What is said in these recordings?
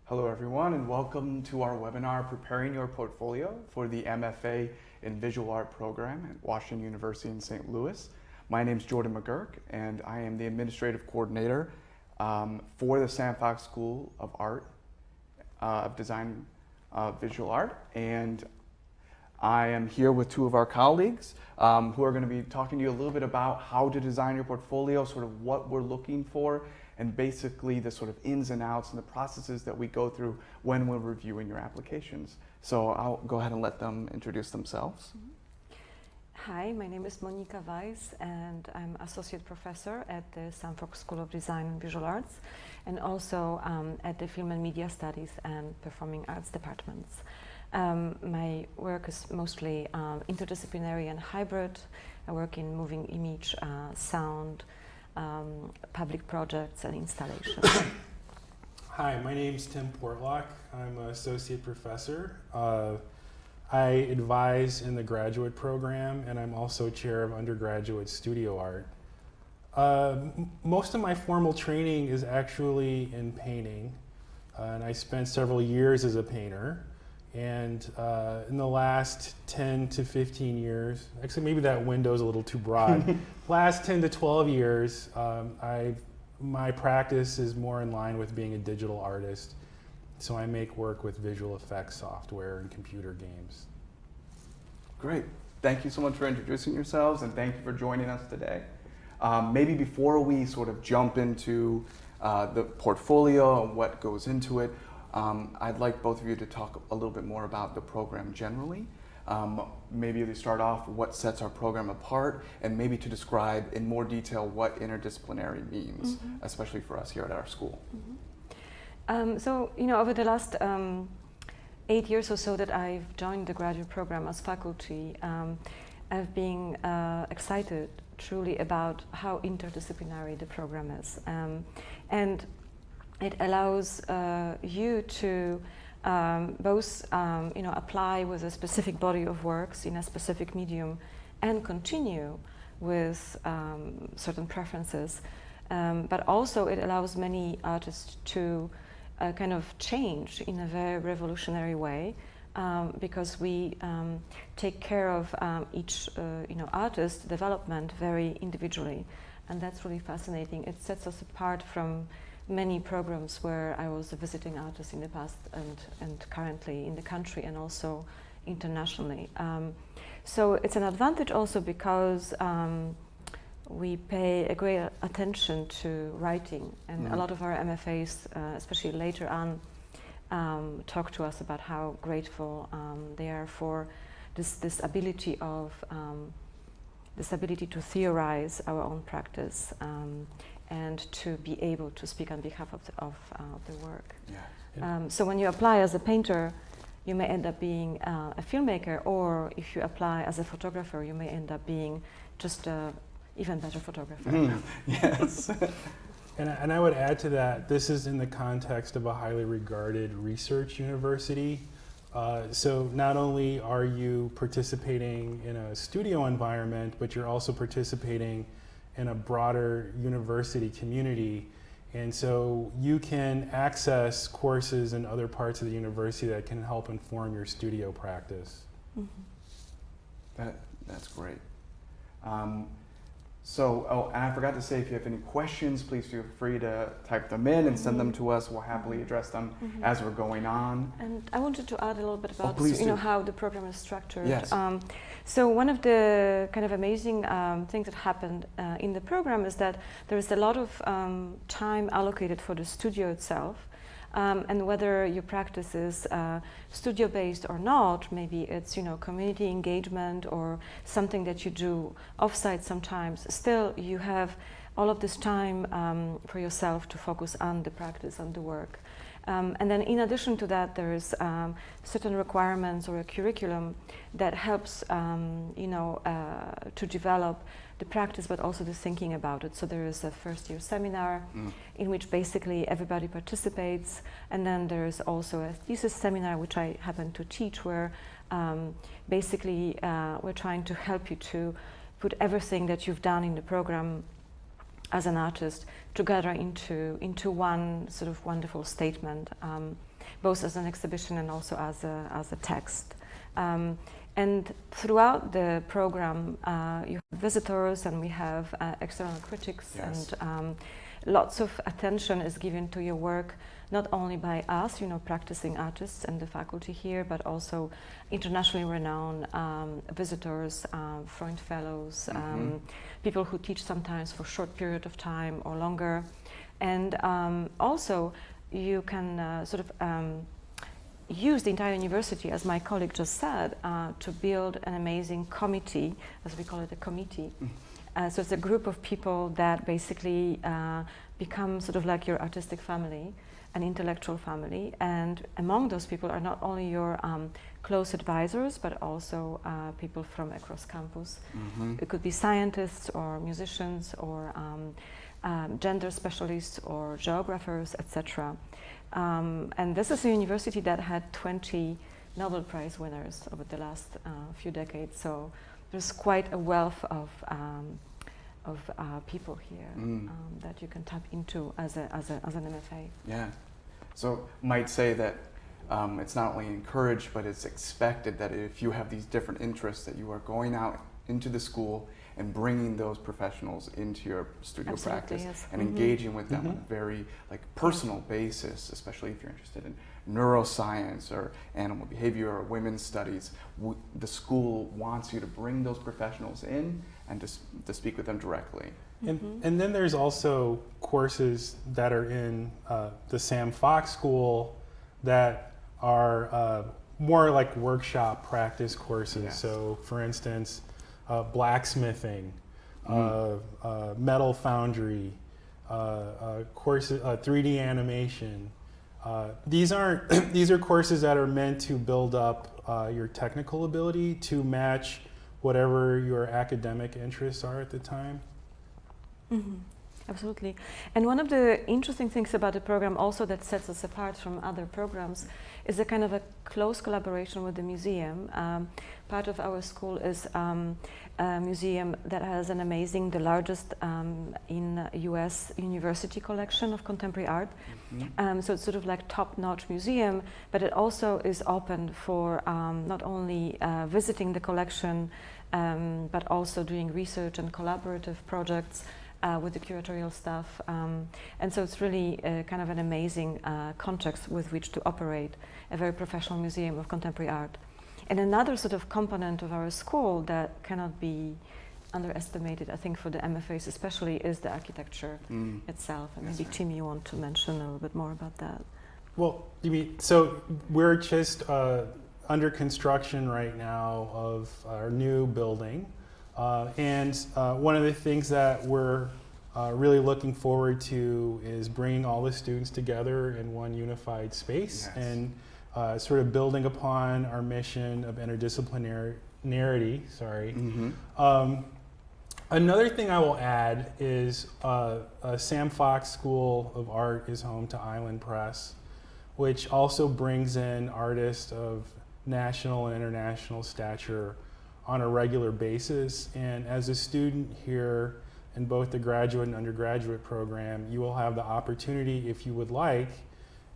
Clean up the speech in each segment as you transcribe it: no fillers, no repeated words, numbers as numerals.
Hello everyone and welcome to our webinar Preparing Your Portfolio for the MFA in Visual Art program at Washington University in St. Louis. My name is Jordan McGurk and I am the Administrative Coordinator for the Sandfox School of Art, of Design, Visual Art, and I am here with two of our colleagues who are going to be talking to you a little bit about how to design your portfolio, sort of what we're looking for, and basically the sort of ins and outs and the processes that we go through when we're reviewing your applications. So I'll go ahead and let them introduce themselves. Hi, my name is Monika Weiss and I'm Associate Professor at the Sandfox School of Design and Visual Arts and also at the Film and Media Studies and Performing Arts departments. My work is mostly interdisciplinary and hybrid. I work in moving image, sound, public projects and installations. Hi, my name is Tim Portlock. I'm an associate professor. I advise in the graduate program and I'm also chair of undergraduate studio art. Most of my formal training is actually in painting and I spent several years as a painter. And in the last 10 to 15 years, actually maybe that window is a little too broad, last 10 to 12 years, my practice is more in line with being a digital artist. So I make work with visual effects software and computer games. Great. Thank you so much for introducing yourselves and thank you for joining us today. Maybe before we sort of jump into the portfolio and what goes into it, I'd like both of you to talk a little bit more about the program generally. Maybe to start off what sets our program apart and maybe to describe in more detail what interdisciplinary means, especially for us here at our school. So, you know, over the last 8 years or so that I've joined the graduate program as faculty, I've been excited truly about how interdisciplinary the program is. And it allows you to both apply with a specific body of works in a specific medium and continue with certain preferences. But also it allows many artists to kind of change in a very revolutionary way because we take care of each artist's development very individually. And that's really fascinating. It sets us apart from many programs where I was a visiting artist in the past and currently in the country and also internationally. So it's an advantage also because we pay a great attention to writing and a lot of our MFAs, especially later on, talk to us about how grateful they are for this ability to theorize our own practice and to be able to speak on behalf of the work. Yeah. So when you apply as a painter, you may end up being a filmmaker, or if you apply as a photographer, you may end up being just an even better photographer. Yes. And I would add to that, this is in the context of a highly regarded research university. So not only are you participating in a studio environment, but you're also participating in a broader university community. And so you can access courses in other parts of the university that can help inform your studio practice. That's great. And I forgot to say, if you have any questions, please feel free to type them in and send them to us. We'll happily address them as we're going on. And I wanted to add a little bit about how the program is structured. Yes. So one of the kind of amazing things that happened in the program is that there is a lot of time allocated for the studio itself. And whether your practice is studio-based or not, maybe it's community engagement or something that you do off-site sometimes, still you have all of this time for yourself to focus on the practice, on the work. And then in addition to that, there is certain requirements or a curriculum that helps to develop the practice, but also the thinking about it. So there is a first-year seminar in which basically everybody participates, and then there is also a thesis seminar, which I happen to teach, where basically we're trying to help you to put everything that you've done in the program as an artist together into one sort of wonderful statement. both as an exhibition and also as a text. And throughout the program, you have visitors, and we have external critics, Yes. and lots of attention is given to your work, not only by us, practicing artists and the faculty here, but also internationally renowned visitors, Freund Fellows, people who teach sometimes for a short period of time or longer. And also, you can use the entire university, as my colleague just said, to build an amazing committee, as we call it, a committee. So it's a group of people that basically become sort of like your artistic family, an intellectual family. And among those people are not only your close advisors, but also people from across campus. It could be scientists or musicians or gender specialists or geographers, etc. And this is a university that had 20 Nobel Prize winners over the last few decades. So there's quite a wealth of people here that you can tap into as an MFA. Yeah. So might say that it's not only encouraged, but it's expected that if you have these different interests, that you are going out into the school and bringing those professionals into your studio Absolutely, practice, yes. and engaging with them on a very personal basis, especially if you're interested in neuroscience or animal behavior or women's studies. The school wants you to bring those professionals in and to speak with them directly. And then there's also courses that are in the Sam Fox School that are more like workshop practice courses. Yes. So for instance, blacksmithing, metal foundry, courses, 3D animation. These are courses that are meant to build up your technical ability to match whatever your academic interests are at the time. Absolutely. And one of the interesting things about the program also that sets us apart from other programs is a kind of a close collaboration with the museum. Part of our school is a museum that has an amazing, the largest in US university collection of contemporary art. So it's sort of like top-notch museum, but it also is open for not only visiting the collection, but also doing research and collaborative projects with the curatorial staff. And so it's really kind of an amazing context with which to operate a very professional museum of contemporary art. And another sort of component of our school that cannot be underestimated, I think for the MFAs especially, is the architecture itself. And maybe Tim, you want to mention a little bit more about that. Well, so we're just under construction right now of our new building. And one of the things that we're really looking forward to is bringing all the students together in one unified space and sort of building upon our mission of interdisciplinarity. Another thing I will add is Sam Fox School of Art is home to Island Press, which also brings in artists of national and international stature on a regular basis. And as a student here in both the graduate and undergraduate program, you will have the opportunity, if you would like,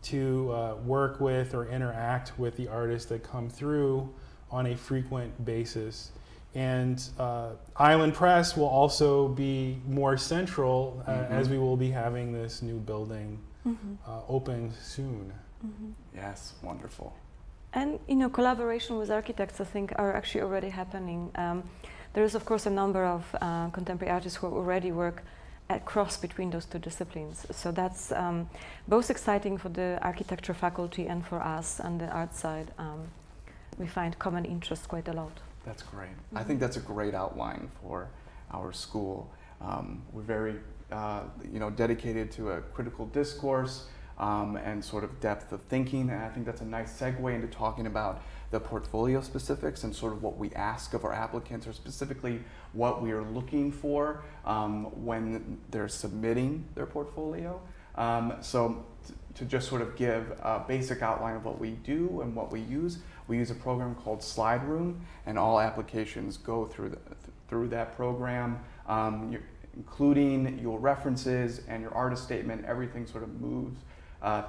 to work with or interact with the artists that come through on a frequent basis. And Island Press will also be more central as we will be having this new building open soon. Yes, wonderful. And collaboration with architects, I think, are actually already happening. There is, of course, a number of contemporary artists who already work at cross between those two disciplines. So that's both exciting for the architecture faculty and for us on the art side. We find common interest quite a lot. That's great. I think that's a great outline for our school. We're very, dedicated to a critical discourse and sort of depth of thinking. And I think that's a nice segue into talking about the portfolio specifics and sort of what we ask of our applicants, or specifically what we are looking for when they're submitting their portfolio. So to just sort of give a basic outline of what we do and what we use a program called Slide Room, and all applications go through that program, including your references and your artist statement. Everything sort of moves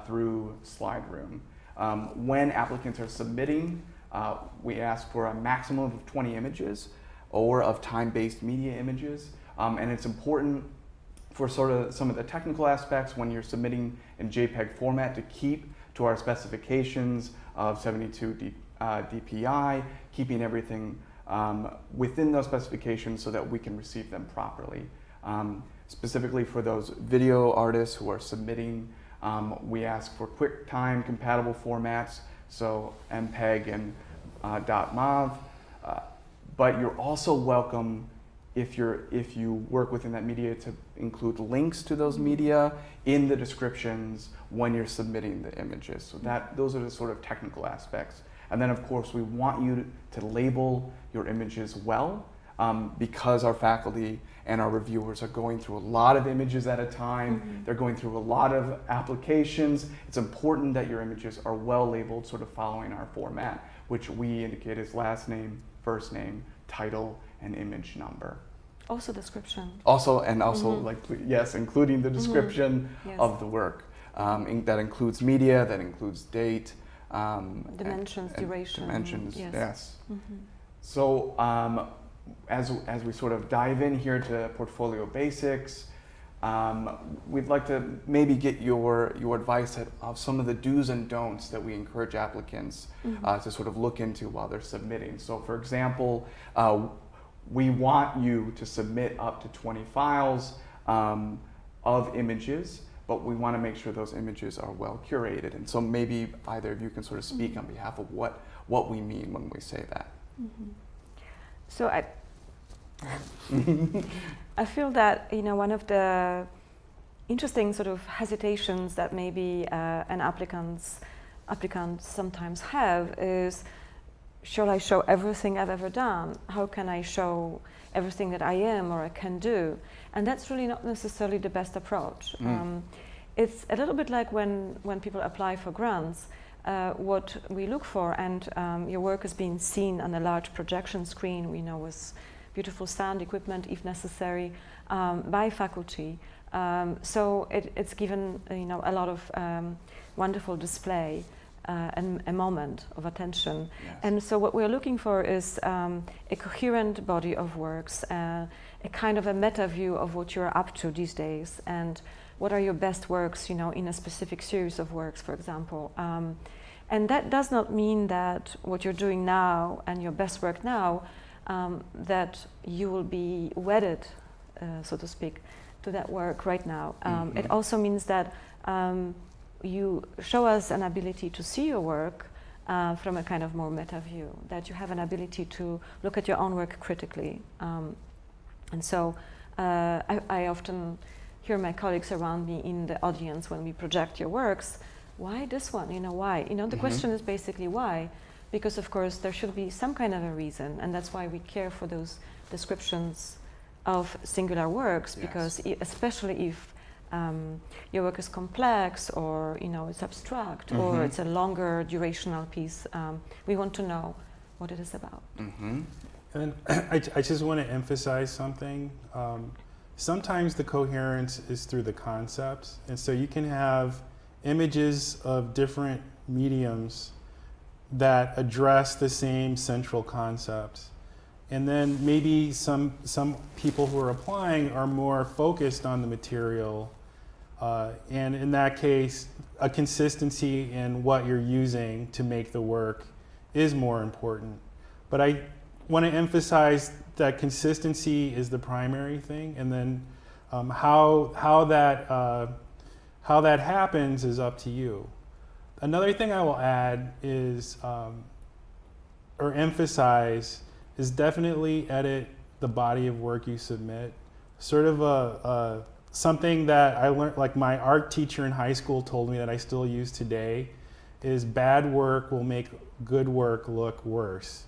through Slide Room. When applicants are submitting, we ask for a maximum of 20 images or of time-based media images. And it's important for sort of some of the technical aspects when you're submitting in JPEG format to keep to our specifications of 72 DPI, keeping everything within those specifications so that we can receive them properly. Specifically for those video artists who are submitting, we ask for QuickTime compatible formats, so MPEG and .mov. But you're also welcome, if you work within that media, to include links to those media in the descriptions when you're submitting the images. So those are the sort of technical aspects. And then of course we want you to label your images well, because our faculty and our reviewers are going through a lot of images at a time. They're going through a lot of applications. It's important that your images are well labeled, sort of following our format, which we indicate as last name, first name, title, and image number. Also description. Also, like, yes, including the description Yes. of the work. That includes media, that includes date. Dimensions, and duration. Dimensions, Yes. yes. So as we sort of dive in here to portfolio basics, we'd like to maybe get your advice of some of the do's and don'ts that we encourage applicants to sort of look into while they're submitting. So for example, we want you to submit up to 20 files of images, but we want to make sure those images are well curated. And so maybe either of you can sort of speak on behalf of what we mean when we say that. So I feel that, you know, one of the interesting sort of hesitations that maybe an applicants sometimes have is, shall I show everything I've ever done? How can I show everything that I am or I can do? And that's really not necessarily the best approach. It's a little bit like when people apply for grants. What we look for, and your work is being seen on a large projection screen, we know, with beautiful sound equipment if necessary, by faculty. So it's given, you know, a lot of wonderful display and a moment of attention. Yes. And so what we're looking for is a coherent body of works, a kind of a meta view of what you're up to these days, and what are your best works, you know, in a specific series of works, for example. And that does not mean that what you're doing now and your best work now, that you will be wedded, so to speak, to that work right now. It also means that you show us an ability to see your work from a kind of more meta view, that you have an ability to look at your own work critically. And so I often hear my colleagues around me in the audience when we project your works, why this one, you know, why? You know, the question is basically why, because of course there should be some kind of a reason, and that's why we care for those descriptions of singular works, because especially if your work is complex, or, you know, it's abstract, or it's a longer durational piece, we want to know what it is about. And I just want to emphasize something. Sometimes the coherence is through the concepts, and so you can have images of different mediums that address the same central concepts. And then maybe some people who are applying are more focused on the material, and in that case, a consistency in what you're using to make the work is more important. But I want to emphasize that consistency is the primary thing, and then how that happens is up to you. Another thing I will add is, or emphasize, is definitely edit the body of work you submit. Sort of something that I learned, like my art teacher in high school told me that I still use today, is bad work will make good work look worse.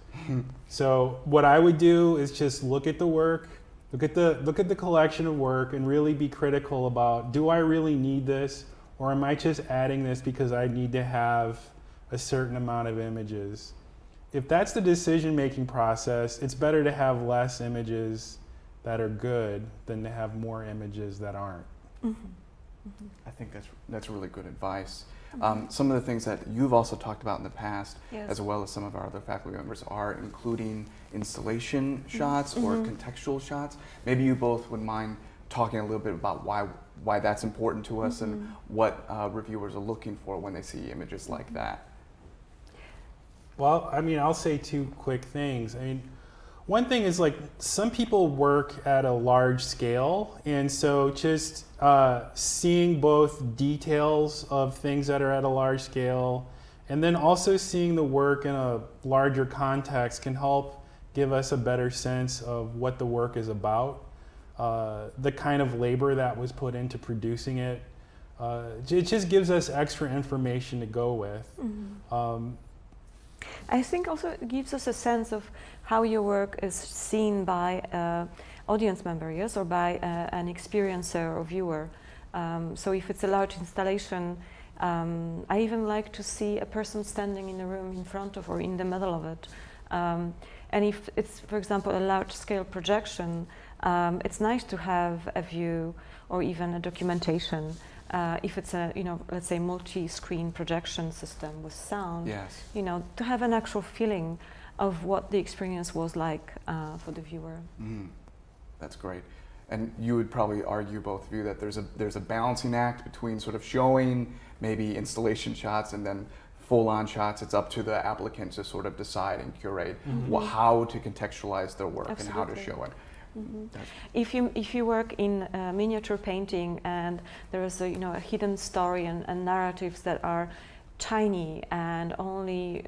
So what I would do is just look at the work, look at the collection of work, and really be critical about, do I really need this, or am I just adding this because I need to have a certain amount of images? If that's the decision-making process, it's better to have less images that are good than to have more images that aren't. I think that's really good advice. Some of the things that you've also talked about in the past, Yes. as well as some of our other faculty members, are including installation shots or contextual shots. Maybe you both would mind talking a little bit about why that's important to us and what reviewers are looking for when they see images like that. Well, I mean, I'll say two quick things. I mean, one thing is like some people work at a large scale, and so just seeing both details of things that are at a large scale and then also seeing the work in a larger context can help give us a better sense of what the work is about, the kind of labor that was put into producing it. It just gives us extra information to go with. I think also it gives us a sense of how your work is seen by audience member, yes, or by an experiencer or viewer. So if it's a large installation, I even like to see a person standing in the room in front of or in the middle of it. And if it's, for example, a large-scale projection, it's nice to have a view or even a documentation. If it's a, let's say multi-screen projection system with sound, Yes. To have an actual feeling of what the experience was like for the viewer. That's great. And you would probably argue, both of you, that there's a balancing act between sort of showing maybe installation shots and then full-on shots. It's up to the applicant to sort of decide and curate how to contextualize their work. Absolutely. And how to show it. If you work in miniature painting and there is a hidden story and narratives that are tiny and only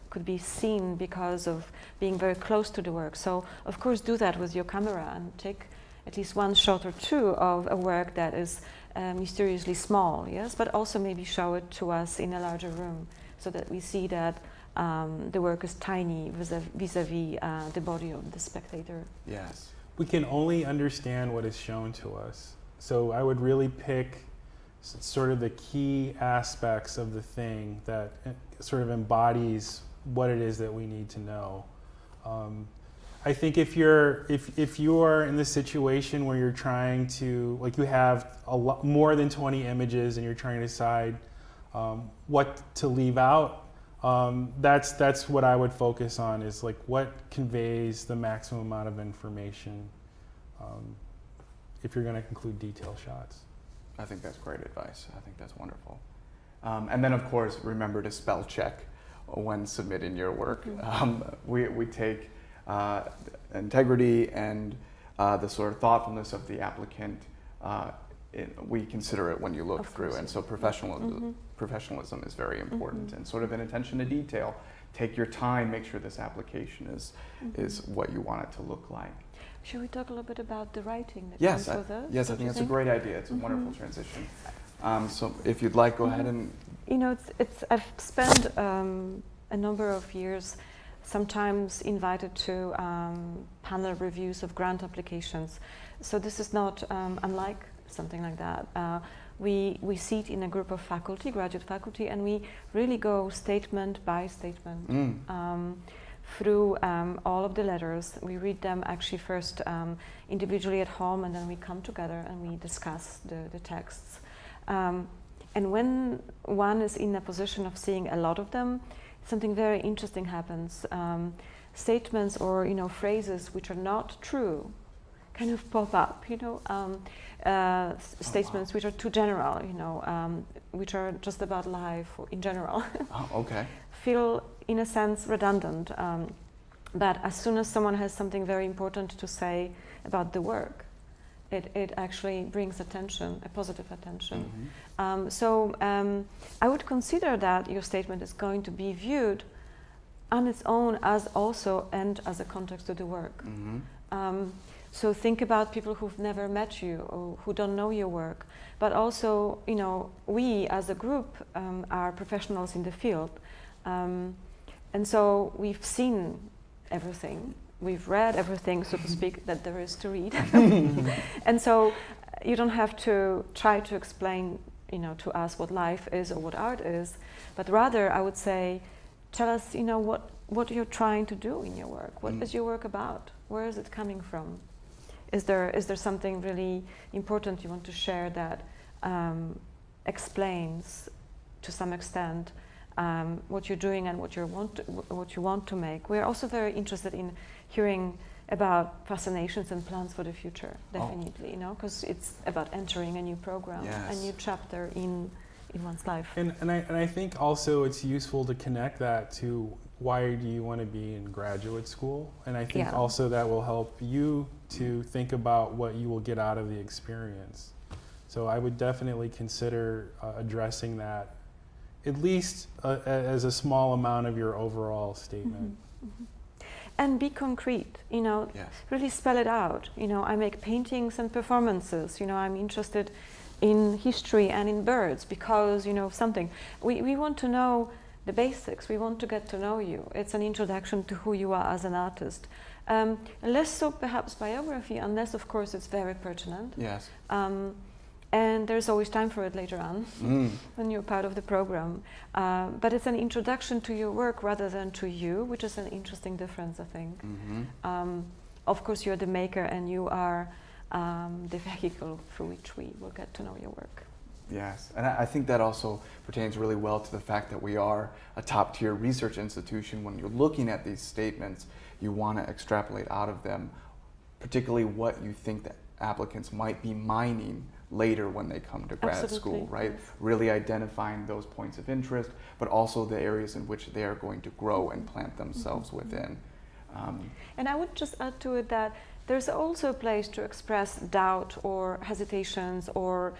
could be seen because of being very close to the work, so of course do that with your camera and take at least one shot or two of a work that is mysteriously small, yes, but also maybe show it to us in a larger room so that we see that the work is tiny vis-a-vis the body of the spectator. Yes. We can only understand what is shown to us. So I would really pick sort of the key aspects of the thing that sort of embodies what it is that we need to know. I think if you are in the situation where you're trying to, like, you have more than 20 images and you're trying to decide what to leave out, that's what I would focus on, is like what conveys the maximum amount of information if you're going to include detail shots. I think that's great advice. I think that's wonderful. And then, of course, remember to spell check when submitting your work. We take integrity and the sort of thoughtfulness of the applicant, we consider it when you look through. And so professionalism is very important, and sort of an attention to detail. Take your time, make sure this application is what you want it to look like. Should we talk a little bit about the writing that Yes, comes with it? yes, I think that's a great idea. It's a wonderful transition. So if you'd like, go ahead and... I've spent a number of years sometimes invited to panel reviews of grant applications. So this is not unlike something like that. We sit in a group of faculty, graduate faculty, and we really go statement by statement through all of the letters. We read them actually first individually at home, and then we come together and we discuss the texts. And when one is in a position of seeing a lot of them, something very interesting happens. Statements or phrases which are not true kind of pop up. Statements which are too general, which are just about life in general. Feel in a sense redundant. But as soon as someone has something very important to say about the work, it actually brings attention, a positive attention. So I would consider that your statement is going to be viewed on its own as also and as a context to the work. So think about people who've never met you or who don't know your work. But also, we as a group are professionals in the field. And so we've seen everything. We've read everything, so to speak, that there is to read. And so you don't have to try to explain, to us what life is or what art is, but rather I would say, tell us, what you're trying to do in your work. What is your work about? Where is it coming from? Is there something really important you want to share that explains to some extent what you're doing and what you want to make. We're also very interested in hearing about fascinations and plans for the future, definitely, you know, because it's about entering a new program, a new chapter in one's life. And I think also it's useful to connect that to why do you want to be in graduate school? And I think also that will help you to think about what you will get out of the experience. So I would definitely consider addressing that at least as a small amount of your overall statement. Mm-hmm. Mm-hmm. And be concrete, you know, really spell it out. You know, I make paintings and performances, you know, I'm interested in history and in birds because, you know, something. We want to know the basics, we want to get to know you. It's an introduction to who you are as an artist. Less so perhaps biography, unless of course it's very pertinent. Yes. And there's always time for it later on when you're part of the program. But it's an introduction to your work rather than to you, which is an interesting difference, I think. Mm-hmm. Of course, you're the maker and you are the vehicle through which we will get to know your work. Yes, and I think that also pertains really well to the fact that we are a top-tier research institution. When you're looking at these statements, you want to extrapolate out of them, particularly what you think that applicants might be mining later when they come to grad school, right? Yes. Really identifying those points of interest, but also the areas in which they are going to grow and plant themselves within. And I would just add to it that there's also a place to express doubt or hesitations or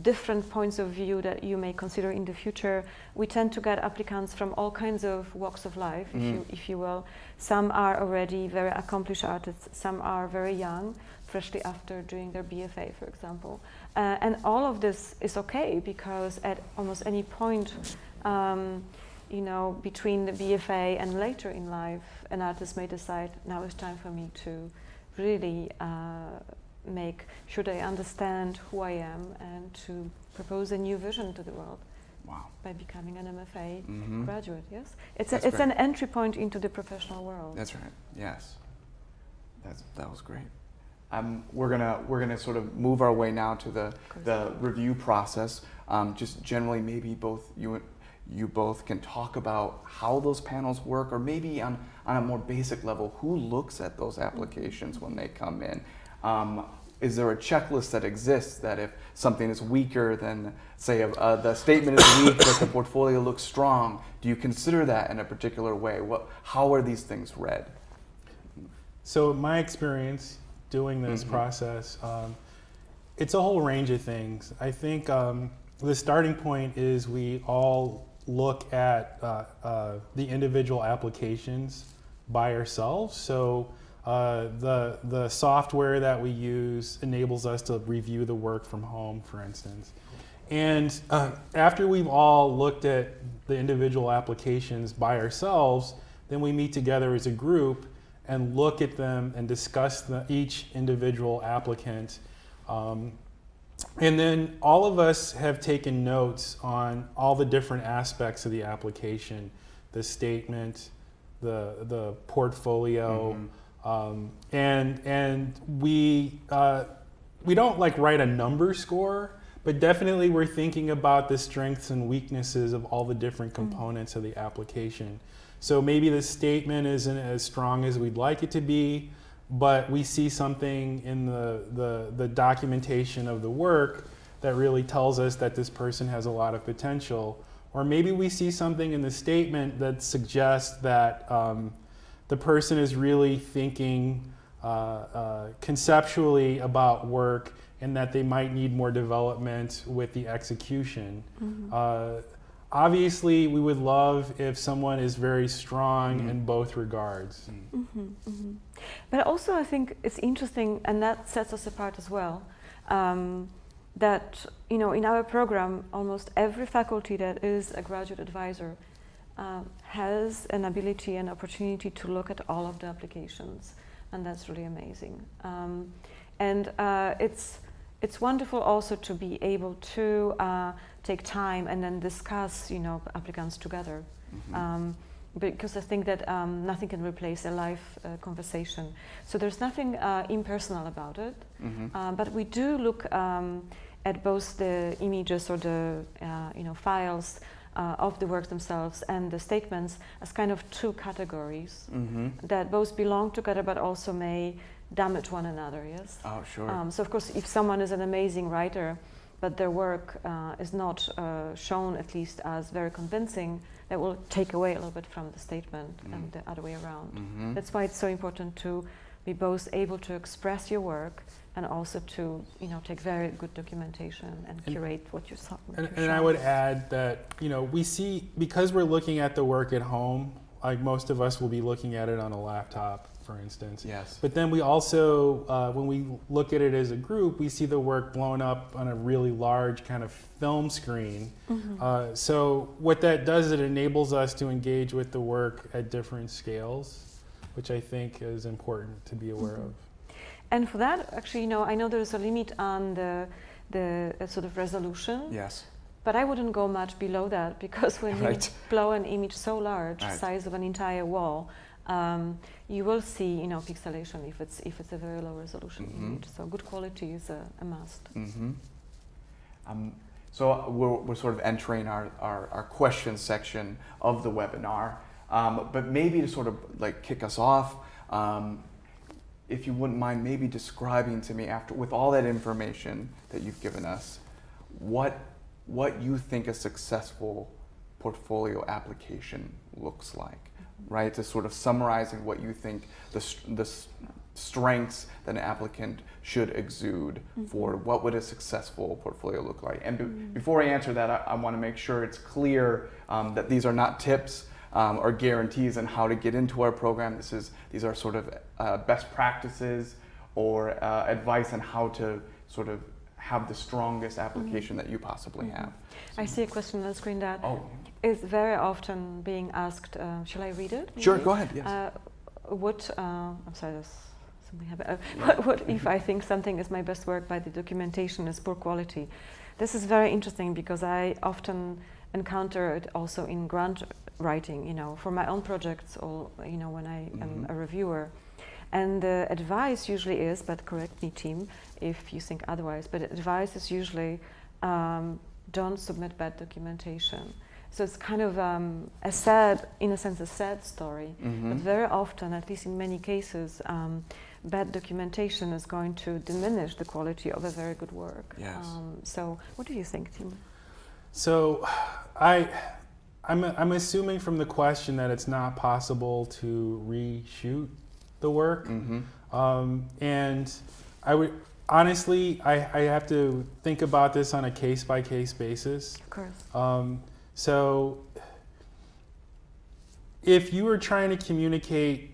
different points of view that you may consider in the future. We tend to get applicants from all kinds of walks of life, if you will. Some are already very accomplished artists, some are very young, freshly after doing their BFA, for example. And all of this is okay because at almost any point, between the BFA and later in life, an artist may decide, now it's time for me to really make sure they understand who I am and to propose a new vision to the world. Wow. By becoming an MFA graduate, yes? It's an entry point into the professional world. That's right, yes. That was great. We're gonna sort of move our way now to the review process. Just generally, maybe you both can talk about how those panels work, or maybe on a more basic level, who looks at those applications when they come in? Is there a checklist that exists that if something is weaker than, say, the statement is weak but the portfolio looks strong, do you consider that in a particular way? How are these things read? So my experience doing this process, it's a whole range of things. I think the starting point is we all look at the individual applications by ourselves. So the software that we use enables us to review the work from home, for instance. And after we've all looked at the individual applications by ourselves, then we meet together as a group and look at them and discuss each individual applicant. And then all of us have taken notes on all the different aspects of the application, the statement, the portfolio, and we don't like write a number score, but definitely we're thinking about the strengths and weaknesses of all the different components of the application. So maybe the statement isn't as strong as we'd like it to be, but we see something in the documentation of the work that really tells us that this person has a lot of potential. Or maybe we see something in the statement that suggests that the person is really thinking conceptually about work and that they might need more development with the execution. Obviously, we would love if someone is very strong in both regards. But also I think it's interesting, and that sets us apart as well, that in our program, almost every faculty that is a graduate advisor has an ability and opportunity to look at all of the applications, and that's really amazing. And it's wonderful also to be able to take time and then discuss, applicants together. Because I think that nothing can replace a live conversation. So there's nothing impersonal about it, but we do look at both the images or the files of the works themselves and the statements as kind of two categories that both belong together but also may damage one another, yes? Oh, sure. So of course, if someone is an amazing writer, but their work is not shown at least as very convincing, that will take away a little bit from the statement and the other way around. That's why it's so important to be both able to express your work and also to take very good documentation and curate what you saw. And I would add that we see, because we're looking at the work at home, like most of us will be looking at it on a laptop, for instance. Yes. But then we also, when we look at it as a group, we see the work blown up on a really large kind of film screen. So what that does is it enables us to engage with the work at different scales, which I think is important to be aware of. And for that, actually, I know there's a limit on the sort of resolution. Yes. But I wouldn't go much below that, because when you blow an image so large, size of an entire wall, you will see, pixelation if it's a very low resolution image. So good quality is a must. So we're sort of entering our question section of the webinar, but maybe to sort of like kick us off, if you wouldn't mind maybe describing to me, after with all that information that you've given us, what you think a successful portfolio application looks like, right? To sort of summarizing what you think the strengths that an applicant should exude for what would a successful portfolio look like. And before I answer that, I want to make sure it's clear that these are not tips or guarantees on how to get into our program. These are sort of best practices or advice on how to sort of have the strongest application that you possibly have. I see a question on the screen that is very often being asked. Shall I read it? Maybe? Sure, go ahead. Yes. I'm sorry, there's something happened. What if I think something is my best work, but the documentation is poor quality? This is very interesting because I often encounter it also in grant writing, for my own projects, or when I am a reviewer. And the advice usually is, but correct me team if you think otherwise, but advice is usually don't submit bad documentation. So it's kind of a sad story, but very often, at least in many cases, bad documentation is going to diminish the quality of a very good work. Yes. So what do you think, Tim? So I'm assuming from the question that it's not possible to reshoot the work. And I would honestly, I have to think about this on a case-by-case basis. Of course. So if you were trying to communicate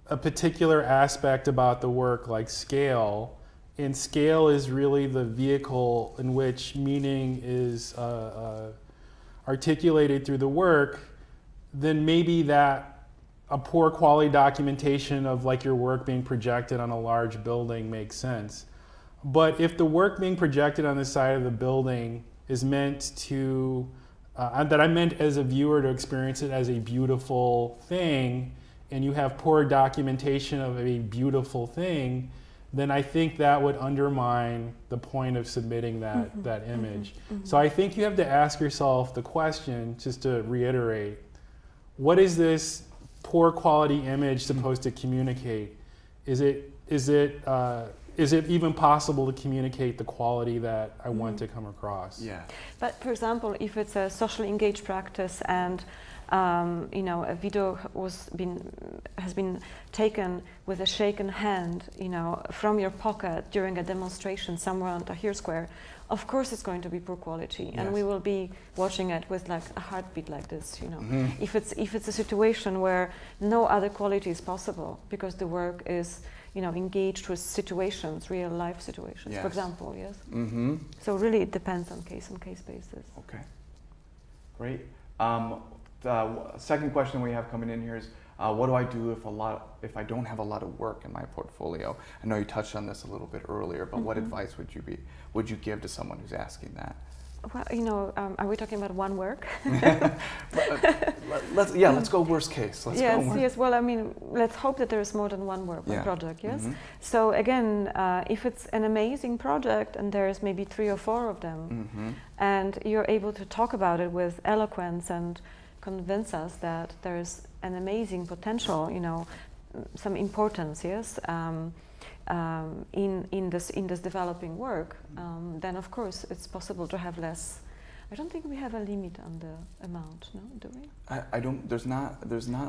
a particular aspect about the work, like scale, and scale is really the vehicle in which meaning is articulated through the work, then maybe that a poor quality documentation of like your work being projected on a large building makes sense. But if the work being projected on the side of the building is meant to, that I meant as a viewer to experience it as a beautiful thing, and you have poor documentation of a beautiful thing, then I think that would undermine the point of submitting that image. So I think you have to ask yourself the question, just to reiterate, what is this poor quality image supposed to communicate? Is it even possible to communicate the quality that I want to come across? Yeah. But for example, if it's a socially engaged practice and a video has been taken with a shaken hand, from your pocket during a demonstration somewhere on Tahrir Square, of course it's going to be poor quality, and we will be watching it with like a heartbeat like this, If it's a situation where no other quality is possible because the work is, engaged with situations, real life situations, for example, yes. So really, it depends on case basis. Okay. Great. The second question we have coming in here is, what do I do if I don't have a lot of work in my portfolio? I know you touched on this a little bit earlier, but what advice would you give to someone who's asking that? Well, you know, are we talking about one work? Let's go worst case. Yes. Well, I mean, let's hope that there is more than one work, one project. Yes. Mm-hmm. So again, if it's an amazing project and there's maybe 3 or 4 of them, Mm-hmm. and you're able to talk about it with eloquence and convince us that there's an amazing potential, you know, some importance, yes, in this developing work, then of course it's possible to have less. I don't think we have a limit on the amount, no, do we? I don't. There's not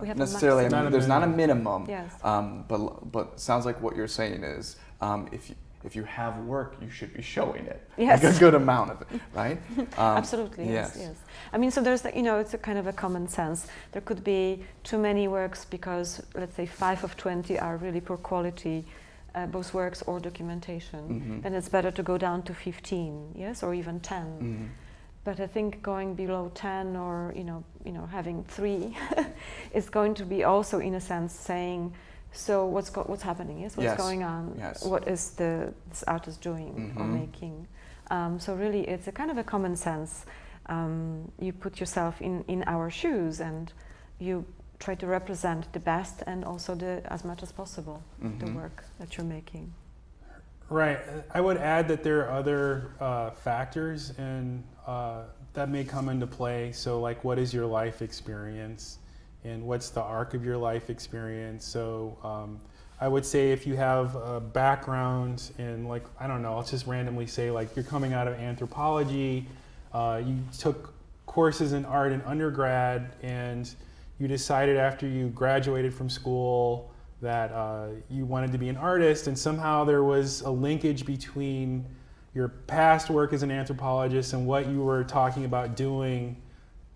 We have necessarily. a There's not a minimum. Yes. But sounds like what you're saying is, if you have work, you should be showing it. Yes. Like a good amount of it, right? Absolutely. Yes. I mean, so there's you know, it's a kind of a common sense. There could be too many works because, let's say, 5 of 20 are really poor quality. Both works or documentation, Mm-hmm. then it's better to go down to 15, yes, or even 10. Mm-hmm. But I think going below 10 or you know having 3 is going to be also in a sense saying, so what's happening? Yes, what's going on? Yes. What is this artist doing or making? So really, it's a kind of a common sense. You put yourself in our shoes and you try to represent the best and also as much as possible the work that you're making. Right. I would add that there are other factors and that may come into play. So like, what is your life experience and what's the arc of your life experience? So I would say if you have a background in, like, I don't know, I'll just randomly say, like, you're coming out of anthropology, you took courses in art in undergrad, and you decided after you graduated from school that you wanted to be an artist, and somehow there was a linkage between your past work as an anthropologist and what you were talking about doing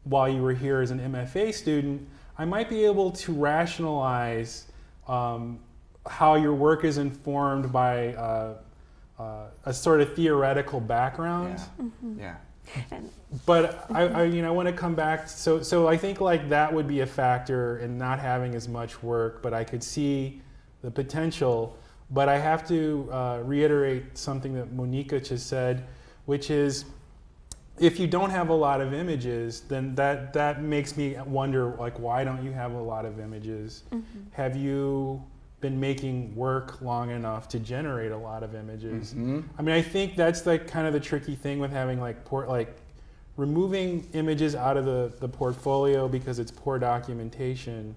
while you were here as an MFA student, I might be able to rationalize how your work is informed by a sort of theoretical background. Yeah. But I want to come back. So I think like that would be a factor in not having as much work. But I could see the potential. But I have to reiterate something that Monica just said, which is, if you don't have a lot of images, then that makes me wonder, like, why don't you have a lot of images? Have you been making work long enough to generate a lot of images? I mean, I think that's like kind of the tricky thing with having like removing images out of the portfolio because it's poor documentation.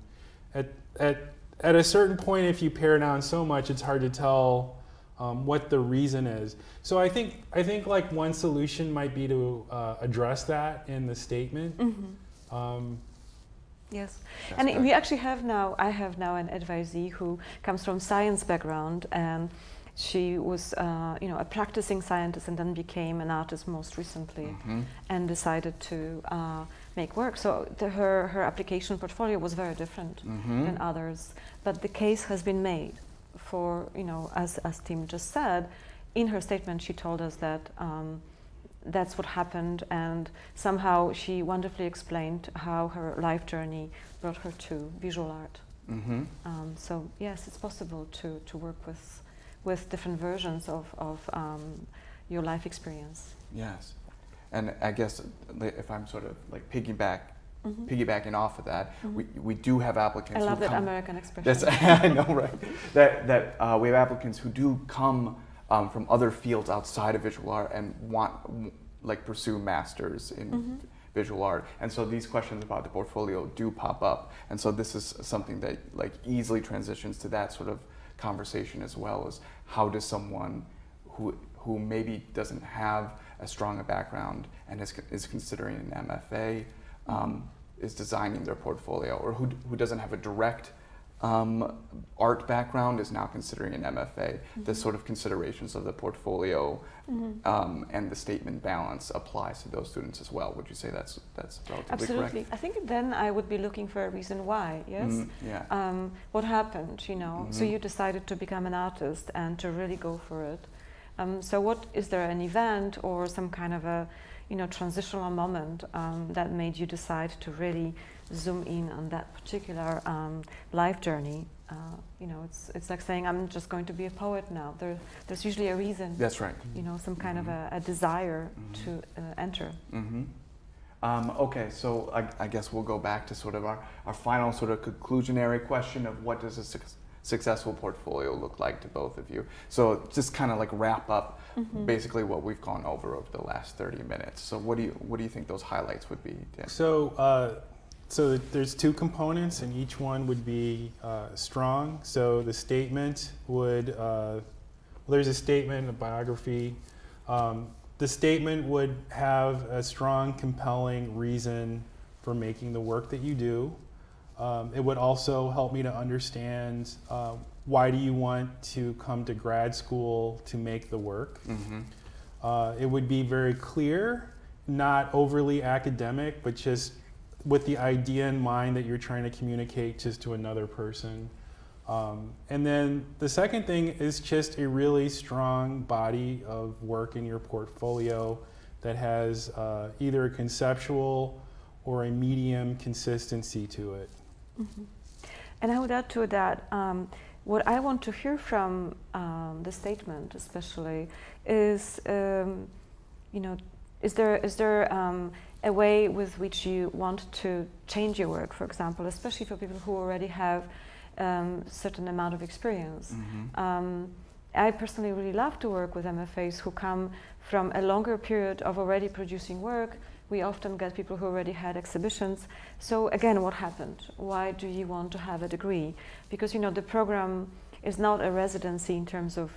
At a certain point, if you pare down so much, it's hard to tell what the reason is. So I think like one solution might be to address that in the statement. Yes, That's and good. we actually I have now an advisee who comes from science background, and she was a practicing scientist and then became an artist most recently and decided to make work. So her application portfolio was very different than others, but the case has been made for, as Tim just said, in her statement she told us that that's what happened, and somehow she wonderfully explained how her life journey brought her to visual art. So yes, it's possible to work with different versions of your life experience. Yes, and I guess if I'm sort of like piggybacking off of that, we do have applicants. I love who that come, American expression. I know, right? That we have applicants who do come from other fields outside of visual art and pursue masters in visual art, and so these questions about the portfolio do pop up, and so this is something that like easily transitions to that sort of conversation as well, as how does someone who maybe doesn't have as strong a background and is considering an MFA is designing their portfolio, or who doesn't have a direct art background is now considering an MFA. The sort of considerations of the portfolio and the statement balance applies to those students as well. Would you say that's relatively Absolutely. correct? I think then I would be looking for a reason why, yes? What happened, So you decided to become an artist and to really go for it. So what, is there an event or some kind of a, transitional moment that made you decide to really zoom in on that particular life journey? It's like saying, I'm just going to be a poet now. There's usually a reason. That's right. Some kind of a desire to enter. Okay, so I guess we'll go back to sort of our final sort of conclusionary question of what does a successful portfolio look like to both of you. So just kind of like wrap up basically what we've gone over the last 30 minutes. So what do you think those highlights would be, Tim? So there's two components, and each one would be strong. So the statement would, there's a statement, a biography. The statement would have a strong, compelling reason for making the work that you do. It would also help me to understand why do you want to come to grad school to make the work. It would be very clear, not overly academic, but just with the idea in mind that you're trying to communicate just to another person. And then the second thing is just a really strong body of work in your portfolio that has either a conceptual or a medium consistency to it. And I would add to that, what I want to hear from the statement especially is, is there a way with which you want to change your work, for example, especially for people who already have certain amount of experience. I personally really love to work with MFAs who come from a longer period of already producing work. We often get people who already had exhibitions. So again, what happened? Why do you want to have a degree? Because the program is not a residency in terms of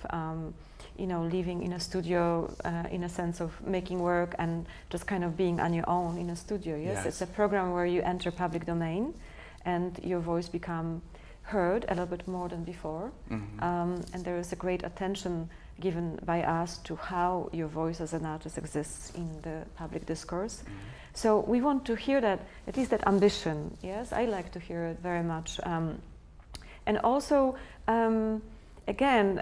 living in a studio in a sense of making work and just kind of being on your own in a studio. Yes, it's a program where you enter public domain and your voice become heard a little bit more than before. And there is a great attention given by us to how your voice as an artist exists in the public discourse. So we want to hear that, at least that ambition. Yes, I like to hear it very much. And also, again,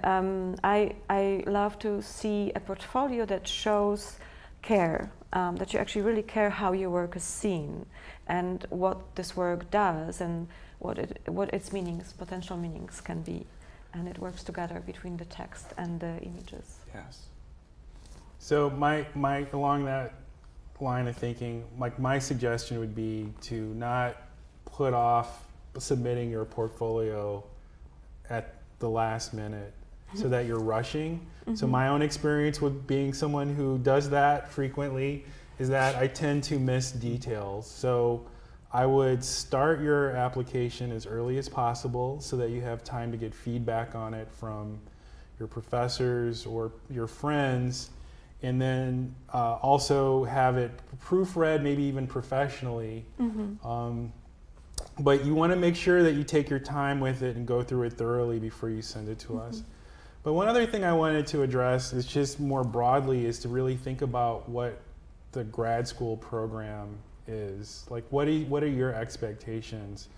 I love to see a portfolio that shows care, that you actually really care how your work is seen and what this work does and what its meanings, potential meanings can be. And it works together between the text and the images. Yes. So my along that line of thinking, like my suggestion would be to not put off submitting your portfolio at the last minute so that you're rushing. So my own experience with being someone who does that frequently is that I tend to miss details. So I would start your application as early as possible so that you have time to get feedback on it from your professors or your friends, and then also have it proofread, maybe even professionally. But you want to make sure that you take your time with it and go through it thoroughly before you send it to us. But one other thing I wanted to address is just more broadly is to really think about what the grad school program is. Like, what are your expectations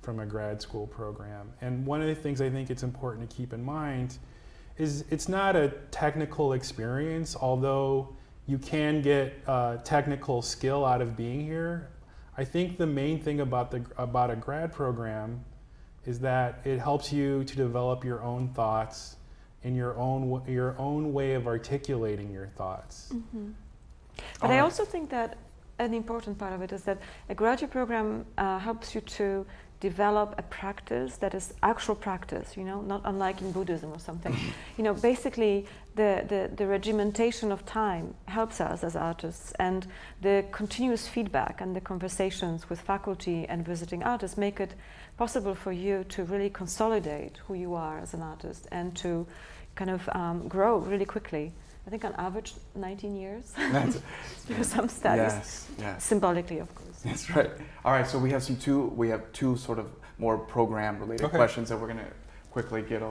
from a grad school program? And one of the things I think it's important to keep in mind is it's not a technical experience, although you can get technical skill out of being here. I think the main thing about a grad program is that it helps you to develop your own thoughts and your own way of articulating your thoughts. But I also think that an important part of it is that a graduate program helps you to develop a practice that is actual practice, not unlike in Buddhism or something. Basically the regimentation of time helps us as artists, and the continuous feedback and the conversations with faculty and visiting artists make it possible for you to really consolidate who you are as an artist and to kind of grow really quickly. I think on average 19 years. Some studies. Yes. Symbolically, of course. That's right. All right, so we have two sort of more program related questions that we're going to quickly get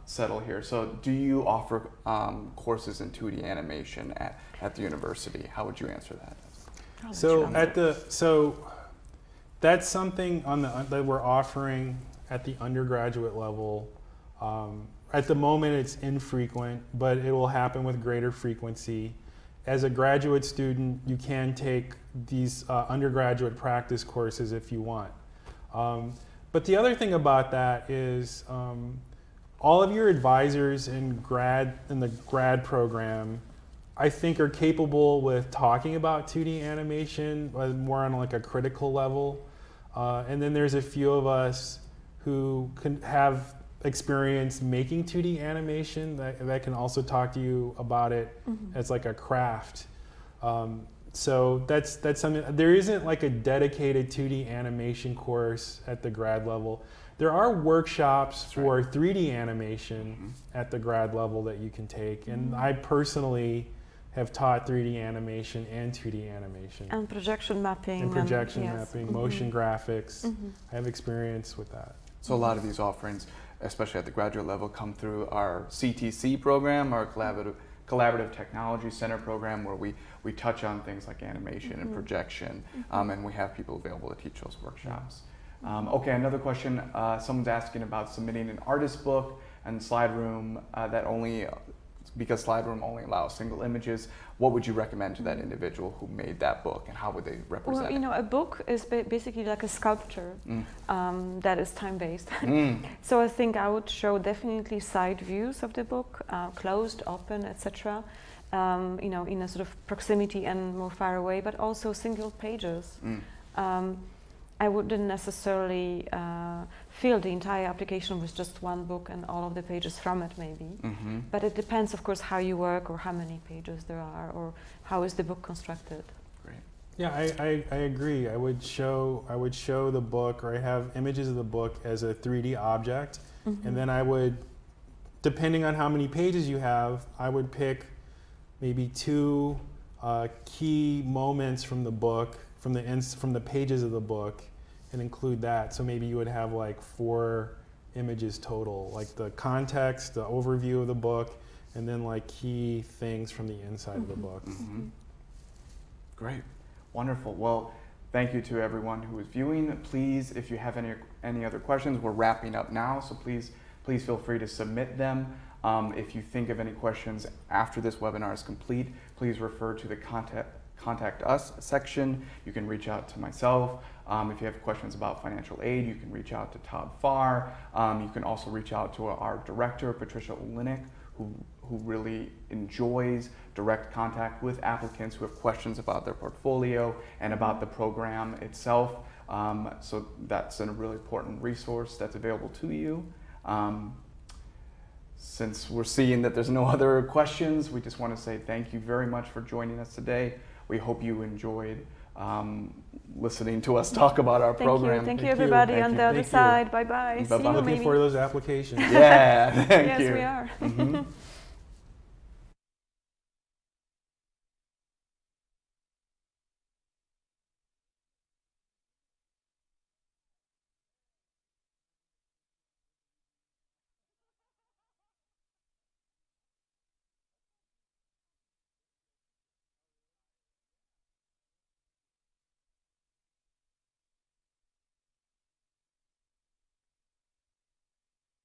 settle here. So do you offer courses in 2D animation at the university? How would you answer that? So that's something that we're offering at the undergraduate level. At the moment, it's infrequent, but it will happen with greater frequency. As a graduate student, you can take these undergraduate practice courses if you want. But the other thing about that is all of your advisors in the grad program, I think, are capable with talking about 2D animation more on like a critical level. And then there's a few of us who can have experience making 2D animation that can also talk to you about it as like a craft. So that's something. There isn't like a dedicated 2D animation course at the grad level. There are workshops for 3D animation at the grad level that you can take, and I personally have taught 3D animation and 2D animation. And projection mapping. And projection mapping, motion graphics. I have experience with that. So a lot of these offerings, especially at the graduate level, come through our CTC program, our Collaborative Technology Center program, where we touch on things like animation and projection, and we have people available to teach those workshops. Okay, another question. Someone's asking about submitting an artist book and SlideRoom because SlideRoom only allows single images. What would you recommend to that individual who made that book, and how would they represent Well, you know, a book is basically like a sculpture that is time-based. So I think I would show definitely side views of the book, closed, open, etc. You know, in a sort of proximity and more far away, but also single pages. I wouldn't necessarily fill the entire application with just one book and all of the pages from it, maybe. But it depends, of course, how you work or how many pages there are or how is the book constructed. Great. Yeah, I agree. I would show the book, or I have images of the book as a 3D object, and then I would, depending on how many pages you have, I would pick maybe two key moments from the book, from the pages of the book, and include that. So maybe you would have like 4 images total, like the context, the overview of the book, and then like key things from the inside of the book. Great, wonderful. Well, thank you to everyone who is viewing. Please, if you have any other questions, we're wrapping up now, so please feel free to submit them. If you think of any questions after this webinar is complete, please refer to the Contact Us section. You can reach out to myself. If you have questions about financial aid, you can reach out to Todd Farr. You can also reach out to our director, Patricia Olinick, who really enjoys direct contact with applicants who have questions about their portfolio and about the program itself. So that's a really important resource that's available to you. Since we're seeing that there's no other questions, we just want to say thank you very much for joining us today. We hope you enjoyed listening to us talk about our program. Thank you, everybody on the other side. Bye-bye. See you, Looking maybe. for those applications. Yeah, thank yes, you. we are.